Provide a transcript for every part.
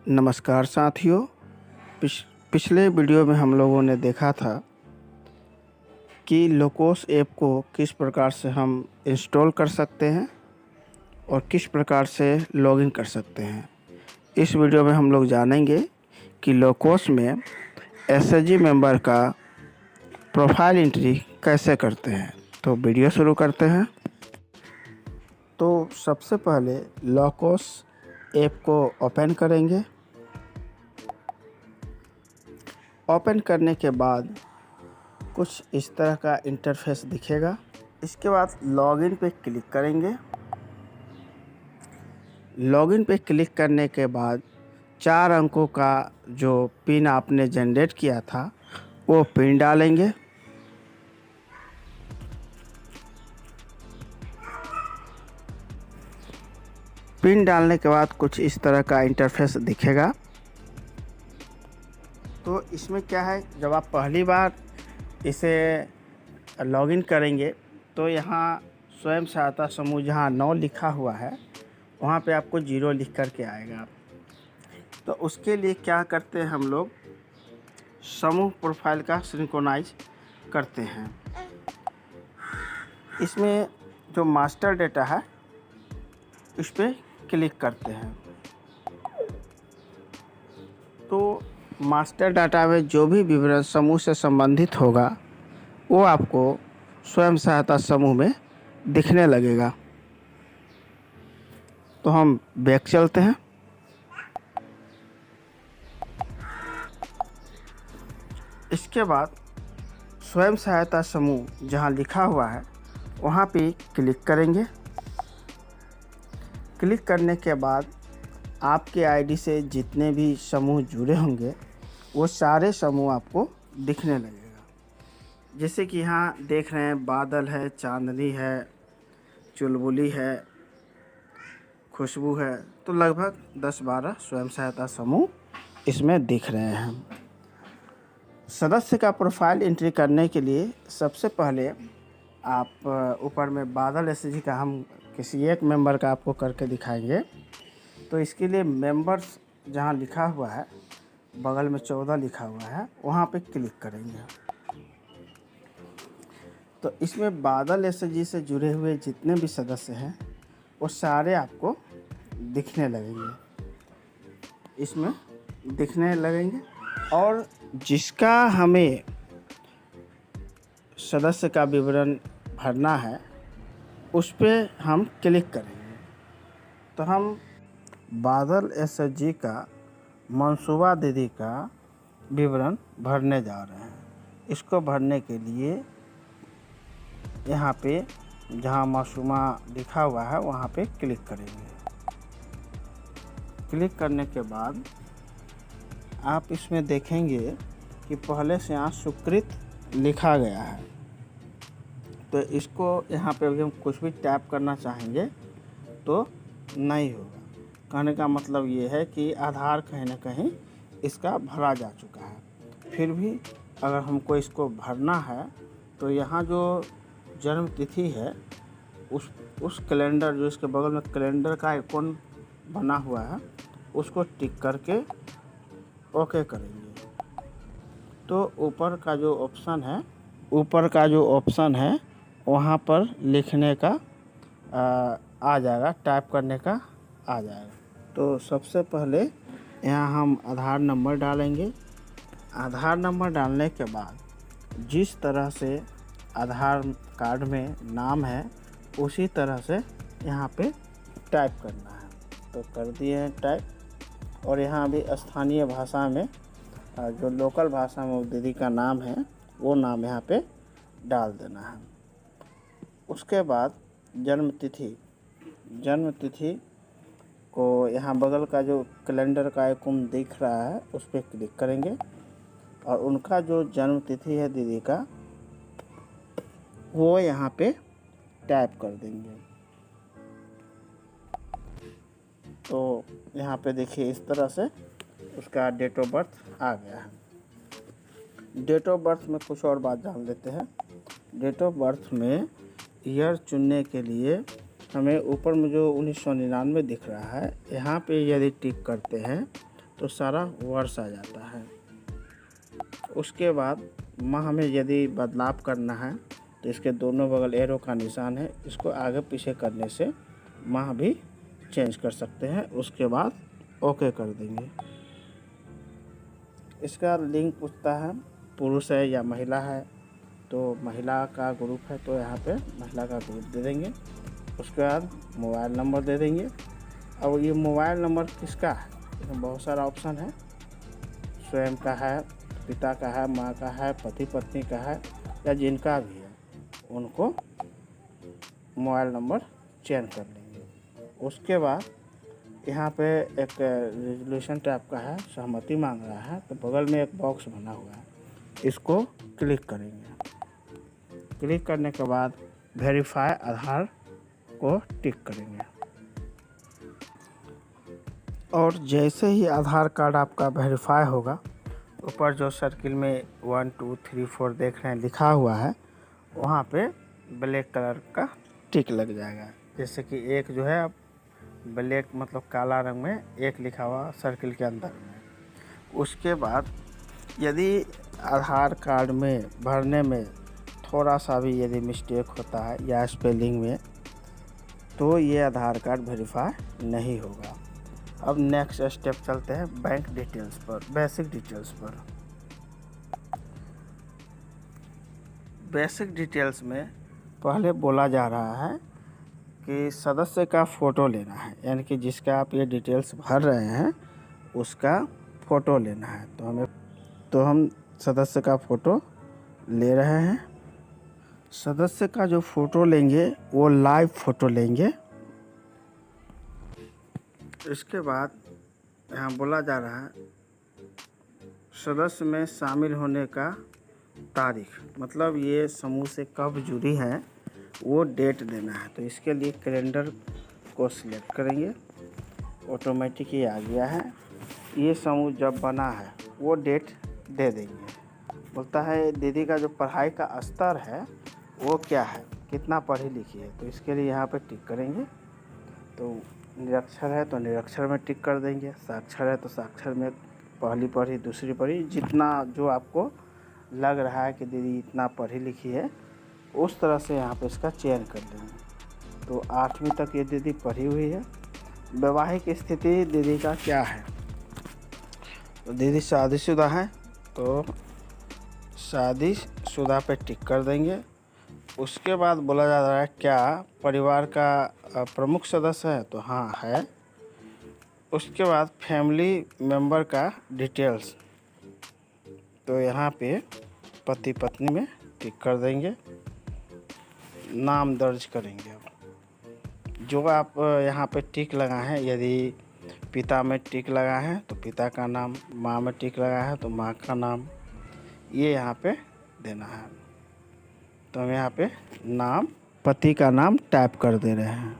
नमस्कार साथियों। पिछले वीडियो में हम लोगों ने देखा था कि लोकोस ऐप को किस प्रकार से हम इंस्टॉल कर सकते हैं और किस प्रकार से लॉगिन कर सकते हैं। इस वीडियो में हम लोग जानेंगे कि लोकोस में एसएचजी मेंबर का प्रोफाइल एंट्री कैसे करते हैं। तो वीडियो शुरू करते हैं। तो सबसे पहले लोकोस ऐप को ओपन करेंगे। ओपन करने के बाद कुछ इस तरह का इंटरफेस दिखेगा। इसके बाद लॉगिन पे क्लिक करेंगे। लॉगिन पे क्लिक करने के बाद 4 अंकों का जो पिन आपने जनरेट किया था वो पिन डालेंगे। पिन डालने के बाद कुछ इस तरह का इंटरफेस दिखेगा। तो इसमें क्या है, जब आप पहली बार इसे लॉगिन करेंगे तो यहाँ स्वयं सहायता समूह जहाँ 9 लिखा हुआ है वहाँ पे आपको 0 लिख कर के आएगा। तो उसके लिए क्या करते हैं, हम लोग समूह प्रोफाइल का सिंक्रोनाइज करते हैं। इसमें जो मास्टर डेटा है इस पर क्लिक करते हैं। तो मास्टर डाटा में जो भी विवरण समूह से संबंधित होगा वो आपको स्वयं सहायता समूह में दिखने लगेगा। तो हम बैक चलते हैं। इसके बाद स्वयं सहायता समूह जहां लिखा हुआ है वहां पे क्लिक करेंगे। क्लिक करने के बाद आपके आईडी से जितने भी समूह जुड़े होंगे वो सारे समूह आपको दिखने लगेगा। जैसे कि यहाँ देख रहे हैं, बादल है, चांदनी है, चुलबुली है, खुशबू है। तो लगभग 10-12 स्वयं सहायता समूह इसमें दिख रहे हैं। सदस्य का प्रोफाइल एंट्री करने के लिए सबसे पहले आप ऊपर में बादल एसएचजी का हम किसी एक मेंबर का आपको करके दिखाएंगे। तो इसके लिए मेंबर्स जहां लिखा हुआ है, बगल में 14 लिखा हुआ है, वहां पे क्लिक करेंगे। तो इसमें बादल एसएचजी से जुड़े हुए जितने भी सदस्य हैं वो सारे आपको दिखने लगेंगे, इसमें दिखने लगेंगे। और जिसका हमें सदस्य का विवरण भरना है उस पर हम क्लिक करेंगे। तो हम बादल एसएचजी का मनसूबा दीदी का विवरण भरने जा रहे हैं। इसको भरने के लिए यहाँ पे जहाँ मासूमा लिखा हुआ है वहाँ पे क्लिक करेंगे। क्लिक करने के बाद आप इसमें देखेंगे कि पहले से यहाँ स्वीकृत लिखा गया है। तो इसको यहाँ पे अभी हम कुछ भी टाइप करना चाहेंगे तो नहीं होगा। कहने का मतलब ये है कि आधार कहीं ना कहीं इसका भरा जा चुका है। फिर भी अगर हमको इसको भरना है तो यहाँ जो जन्म तिथि है उस कैलेंडर, जो इसके बगल में कैलेंडर का आइकॉन बना हुआ है, उसको टिक करके ओके करेंगे। तो ऊपर का जो ऑप्शन है वहाँ पर लिखने का आ जाएगा, टाइप करने का आ जाएगा। तो सबसे पहले यहाँ हम आधार नंबर डालेंगे। आधार नंबर डालने के बाद जिस तरह से आधार कार्ड में नाम है उसी तरह से यहाँ पे टाइप करना है। तो कर दिए हैं टाइप। और यहाँ भी स्थानीय भाषा में जो लोकल भाषा में उस दीदी का नाम है वो नाम यहाँ पे डाल देना है। उसके बाद जन्म तिथि को यहाँ बगल का जो कैलेंडर का आइकॉन दिख रहा है उस पर क्लिक करेंगे और उनका जो जन्म तिथि है दीदी का वो यहाँ पे टाइप कर देंगे। तो यहाँ पे देखिए इस तरह से उसका डेट ऑफ बर्थ आ गया है। डेट ऑफ बर्थ में कुछ और बात जान लेते हैं। डेट ऑफ बर्थ में ईयर चुनने के लिए हमें ऊपर में जो 1999 दिख रहा है यहाँ पे यदि टिक करते हैं तो सारा वर्ष आ जाता है। उसके बाद माह में यदि बदलाव करना है तो इसके दोनों बगल एरो का निशान है, इसको आगे पीछे करने से माह भी चेंज कर सकते हैं। उसके बाद ओके कर देंगे। इसका लिंग पूछता है पुरुष है या महिला है, तो महिला का ग्रुप है तो यहाँ पे महिला का ग्रुप दे देंगे। उसके बाद मोबाइल नंबर दे देंगे। अब ये मोबाइल नंबर किसका है, इसमें बहुत सारा ऑप्शन है, स्वयं का है, पिता का है, माँ का है, पति पत्नी का है, या जिनका भी है उनको मोबाइल नंबर चेंज कर लेंगे। उसके बाद यहाँ पे एक रेजोल्यूशन टाइप का है, सहमति मांग रहा है, तो बगल में एक बॉक्स बना हुआ है, इसको क्लिक करेंगे। क्लिक करने के बाद वेरीफाई आधार को टिक करेंगे। और जैसे ही आधार कार्ड आपका वेरीफाई होगा, ऊपर जो सर्किल में 1 2 3 4 देख रहे हैं लिखा हुआ है, वहाँ पे ब्लैक कलर का टिक लग जाएगा। जैसे कि एक जो है ब्लैक मतलब काला रंग में एक लिखा हुआ सर्किल के अंदर में। उसके बाद यदि आधार कार्ड में भरने में थोड़ा सा भी यदि मिस्टेक होता है या स्पेलिंग में, तो ये आधार कार्ड वेरीफाई नहीं होगा। अब नेक्स्ट स्टेप चलते हैं बैंक डिटेल्स पर, बेसिक डिटेल्स पर। बेसिक डिटेल्स में पहले बोला जा रहा है कि सदस्य का फ़ोटो लेना है, यानी कि जिसका आप ये डिटेल्स भर रहे हैं उसका फ़ोटो लेना है। तो हम सदस्य का फ़ोटो ले रहे हैं। सदस्य का जो फ़ोटो लेंगे वो लाइव फ़ोटो लेंगे। इसके बाद यहाँ बोला जा रहा है सदस्य में शामिल होने का तारीख, मतलब ये समूह से कब जुड़ी है वो डेट देना है। तो इसके लिए कैलेंडर को सिलेक्ट करेंगे, ऑटोमेटिक ये आ गया है। ये समूह जब बना है वो डेट दे देंगे। बोलता है दीदी का जो पढ़ाई का स्तर है वो क्या है, कितना पढ़ी लिखी है, तो इसके लिए यहाँ पे टिक करेंगे। तो निरक्षर है तो निरक्षर में टिक कर देंगे, साक्षर है तो साक्षर में पहली पढ़ी दूसरी पढ़ी, जितना जो आपको लग रहा है कि दीदी इतना पढ़ी लिखी है उस तरह से यहाँ पे इसका चयन कर लेंगे। तो 8वीं तक ये दीदी पढ़ी हुई है। वैवाहिक स्थिति दीदी का क्या है, तो दीदी शादीशुदा है तो शादीशुदा पे टिक कर देंगे। उसके बाद बोला जा रहा है क्या परिवार का प्रमुख सदस्य है, तो हाँ है। उसके बाद फैमिली मेंबर का डिटेल्स, तो यहाँ पे पति पत्नी में टिक कर देंगे, नाम दर्ज करेंगे। अब जो आप यहाँ पे टिक लगा है, यदि पिता में टिक लगा है तो पिता का नाम, माँ में टिक लगा है तो माँ का नाम, ये यहाँ पे देना है। तो हम यहाँ पे नाम, पति का नाम टाइप कर दे रहे हैं।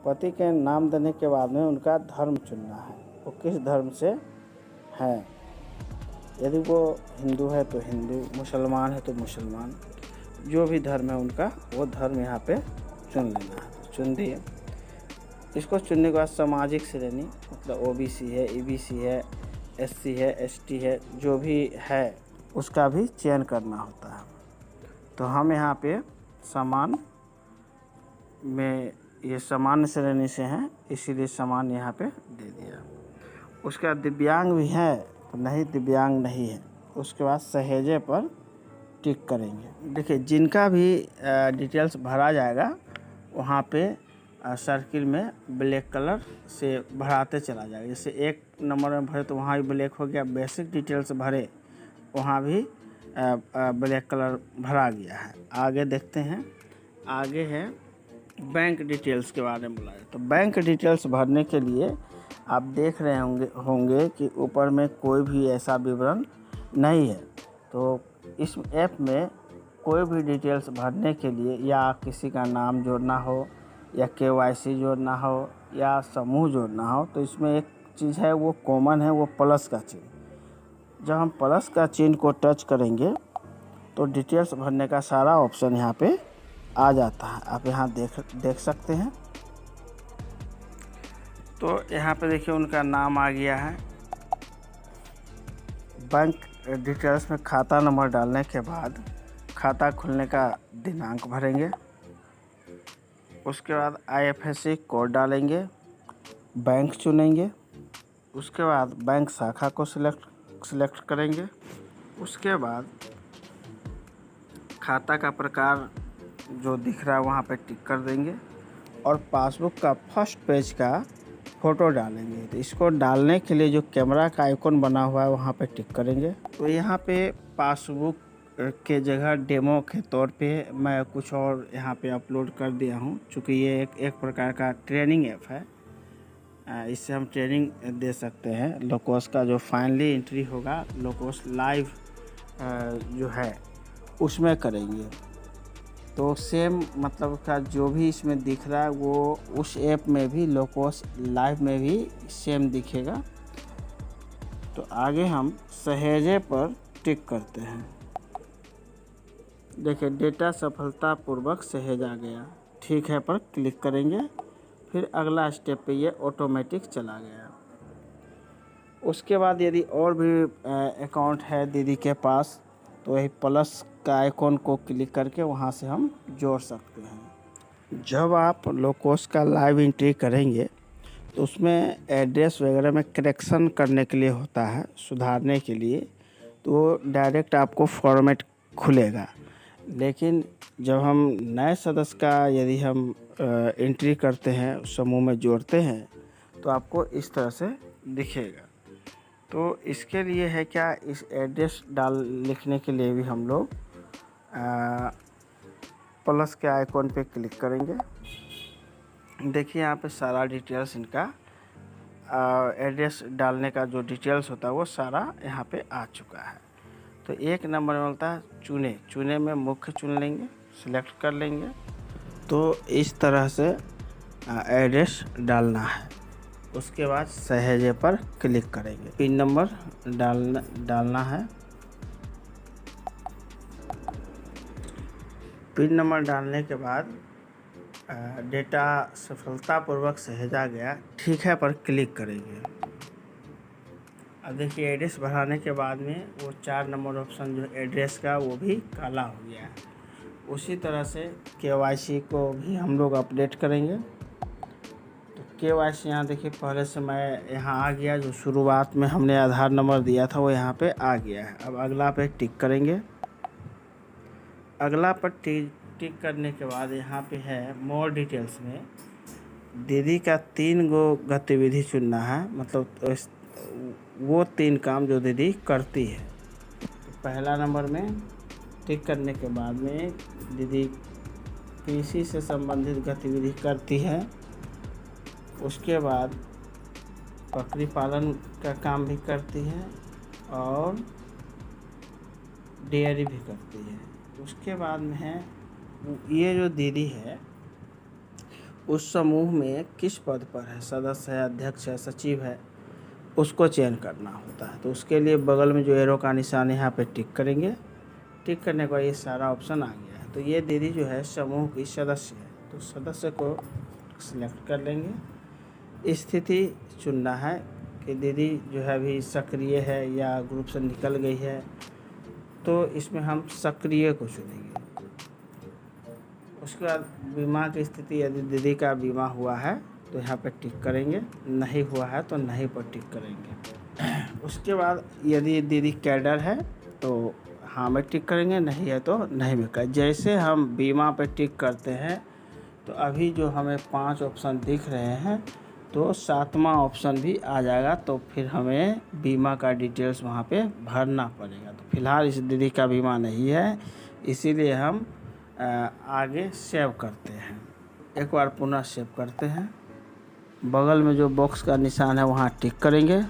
पति के नाम देने के बाद में उनका धर्म चुनना है, वो किस धर्म से है। यदि वो हिंदू है तो हिंदू, मुसलमान है तो मुसलमान, जो भी धर्म है उनका वो धर्म यहाँ पे चुन लेना है। चुन दिए। इसको चुनने के बाद सामाजिक श्रेणी, मतलब ओबीसी है, ईबीसी है, एससी है, एसटी है, जो भी है उसका भी चयन करना होता है। तो हम यहाँ पे समान में, ये सामान्य श्रेणी से हैं इसीलिए समान यहाँ पे दे दिया। उसका दिव्यांग भी है तो नहीं, दिव्यांग नहीं है। उसके बाद सहेजे पर टिक करेंगे। देखिए जिनका भी डिटेल्स भरा जाएगा वहाँ पे सर्किल में ब्लैक कलर से भराते चला जाएगा। जैसे 1 नंबर में भरे तो वहाँ भी ब्लैक हो गया, बेसिक डिटेल्स भरे वहाँ भी ब्लैक कलर भरा गया है। आगे देखते हैं, आगे है बैंक डिटेल्स के बारे में बोला है। तो बैंक डिटेल्स भरने के लिए आप देख रहे होंगे कि ऊपर में कोई भी ऐसा विवरण नहीं है। तो इस ऐप में कोई भी डिटेल्स भरने के लिए या किसी का नाम जोड़ना हो या KYC जोड़ना हो या समूह जोड़ना हो, तो इसमें एक चीज़ है वो कॉमन है, वो प्लस का चिन्ह। जब हम प्लस का चिन्ह को टच करेंगे तो डिटेल्स भरने का सारा ऑप्शन यहाँ पे आ जाता है। आप यहाँ देख सकते हैं। तो यहाँ पे देखिए उनका नाम आ गया है, बैंक डिटेल्स में खाता नंबर डालने के बाद खाता खुलने का दिनांक भरेंगे। उसके बाद IFSC कोड डालेंगे, बैंक चुनेंगे। उसके बाद बैंक शाखा को सिलेक्ट करेंगे। उसके बाद खाता का प्रकार जो दिख रहा है वहाँ पे टिक कर देंगे और पासबुक का फर्स्ट पेज का फ़ोटो डालेंगे। तो इसको डालने के लिए जो कैमरा का आइकॉन बना हुआ है वहाँ पे टिक करेंगे। तो यहाँ पे पासबुक के जगह डेमो के तौर पे मैं कुछ और यहाँ पे अपलोड कर दिया हूँ, चूँकि ये एक प्रकार का ट्रेनिंग ऐप है। इससे हम ट्रेनिंग दे सकते हैं। लोकोस का जो फाइनली एंट्री होगा लोकोस लाइव जो है उसमें करेंगे। तो सेम मतलब का जो भी इसमें दिख रहा है वो उस ऐप में भी लोकोस लाइव में भी सेम दिखेगा। तो आगे हम सहेजे पर टिक करते हैं। देखिए डेटा सफलतापूर्वक सहेजा गया, ठीक है पर क्लिक करेंगे। फिर अगला स्टेप पे ये ऑटोमेटिक चला गया। उसके बाद यदि और भी अकाउंट है दीदी के पास तो वही प्लस का आइकॉन को क्लिक करके वहाँ से हम जोड़ सकते हैं। जब आप लोकोस का लाइव एंट्री करेंगे तो उसमें एड्रेस वगैरह में करेक्शन करने के लिए होता है, सुधारने के लिए, तो डायरेक्ट आपको फॉर्मेट खुलेगा। लेकिन जब हम नए सदस्य का यदि हम एंट्री करते हैं, समूह में जोड़ते हैं, तो आपको इस तरह से दिखेगा। तो इसके लिए है क्या, इस एड्रेस लिखने के लिए भी हम लोग प्लस के आइकॉन पे क्लिक करेंगे। देखिए यहाँ पे सारा डिटेल्स इनका एड्रेस डालने का जो डिटेल्स होता है वो सारा यहाँ पे आ चुका है। तो एक नंबर में मिलता है चुने में मुख्य चुन लेंगे, सिलेक्ट कर लेंगे। तो इस तरह से एड्रेस डालना है। उसके बाद सहेजे पर क्लिक करेंगे। पिन नंबर डालना है। पिन नंबर डालने के बाद डेटा सफलतापूर्वक सहेजा गया, ठीक है पर क्लिक करेंगे। अब देखिए एड्रेस बढ़ाने के बाद में वो 4 नंबर ऑप्शन जो एड्रेस का वो भी काला हो गया है। उसी तरह से KYC को भी हम लोग अपडेट करेंगे। तो KYC यहाँ देखिए पहले से मैं यहाँ आ गया, जो शुरुआत में हमने आधार नंबर दिया था वो यहाँ पे आ गया है। अब अगला पे टिक करेंगे। अगला पर टिक करने के बाद यहाँ पे है मोर डिटेल्स में दीदी का 3 गो गतिविधि चुनना है, मतलब वो 3 काम जो दीदी करती है। तो पहला नंबर में टिक करने के बाद में दीदी कृषि से संबंधित गतिविधि करती है। उसके बाद बकरी पालन का काम भी करती है और डेयरी भी करती है। उसके बाद में है ये जो दीदी है उस समूह में किस पद पर है, सदस्य है, अध्यक्ष है, सचिव है, उसको चयन करना होता है। तो उसके लिए बगल में जो एरो का निशान है यहाँ पे टिक करेंगे। टिक करने के बाद ये सारा ऑप्शन आ गया है। तो ये दीदी जो है समूह की सदस्य है, तो सदस्य को सिलेक्ट कर लेंगे। स्थिति चुनना है कि दीदी जो है अभी सक्रिय है या ग्रुप से निकल गई है, तो इसमें हम सक्रिय को चुनेंगे। उसके बाद बीमा की स्थिति, यदि दीदी का बीमा हुआ है तो यहाँ पे टिक करेंगे, नहीं हुआ है तो नहीं पर टिक करेंगे। उसके बाद यदि दीदी कैडर है तो हाँ में टिक करेंगे, नहीं है तो नहीं में कर। जैसे हम बीमा पे टिक करते हैं तो अभी जो हमें 5 ऑप्शन दिख रहे हैं तो 7वां ऑप्शन भी आ जाएगा, तो फिर हमें बीमा का डिटेल्स वहाँ पे भरना पड़ेगा। तो फिलहाल इस दीदी का बीमा नहीं है, इसीलिए हम आगे सेव करते हैं। एक बार पुनः सेव करते हैं। बगल में जो बॉक्स का निशान है वहाँ टिक करेंगे।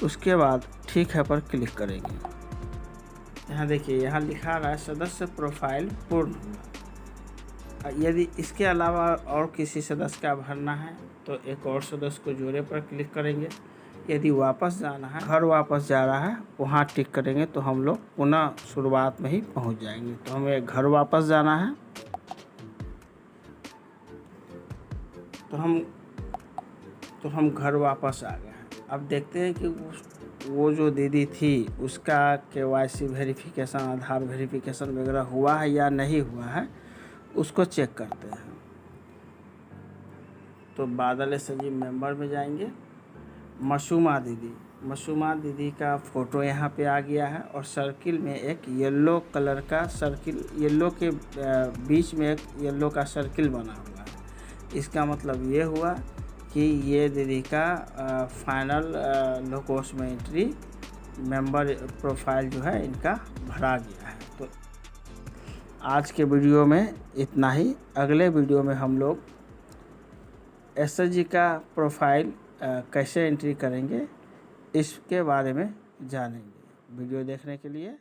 उसके बाद ठीक है पर क्लिक करेंगे। यहाँ देखिए यहाँ लिखा रहा है सदस्य प्रोफाइल पूर्ण हुआ। यदि इसके अलावा और किसी सदस्य का भरना है तो एक और सदस्य को जोड़े पर क्लिक करेंगे। यदि वापस जाना है, घर वापस जा रहा है, वहाँ टिक करेंगे तो हम लोग पुनः शुरुआत में ही पहुँच जाएंगे। तो हमें घर वापस जाना है तो हम घर वापस आ गए हैं। अब देखते हैं कि वो जो दीदी थी उसका KYC वेरिफिकेशन, आधार वेरिफिकेशन वगैरह हुआ है या नहीं हुआ है, उसको चेक करते हैं। तो बादल SHG मेंबर में जाएंगे। मासूमा दीदी का फ़ोटो यहाँ पे आ गया है और सर्किल में एक येलो कलर का सर्किल, येलो के बीच में एक येलो का सर्किल बना हुआ है। इसका मतलब ये हुआ कि ये दीदी का फाइनल लो कॉस्ट में एंट्री मेंबर प्रोफाइल जो है इनका भरा गया है। तो आज के वीडियो में इतना ही। अगले वीडियो में हम लोग SHG का प्रोफाइल कैसे एंट्री करेंगे इसके बारे में जानेंगे। वीडियो देखने के लिए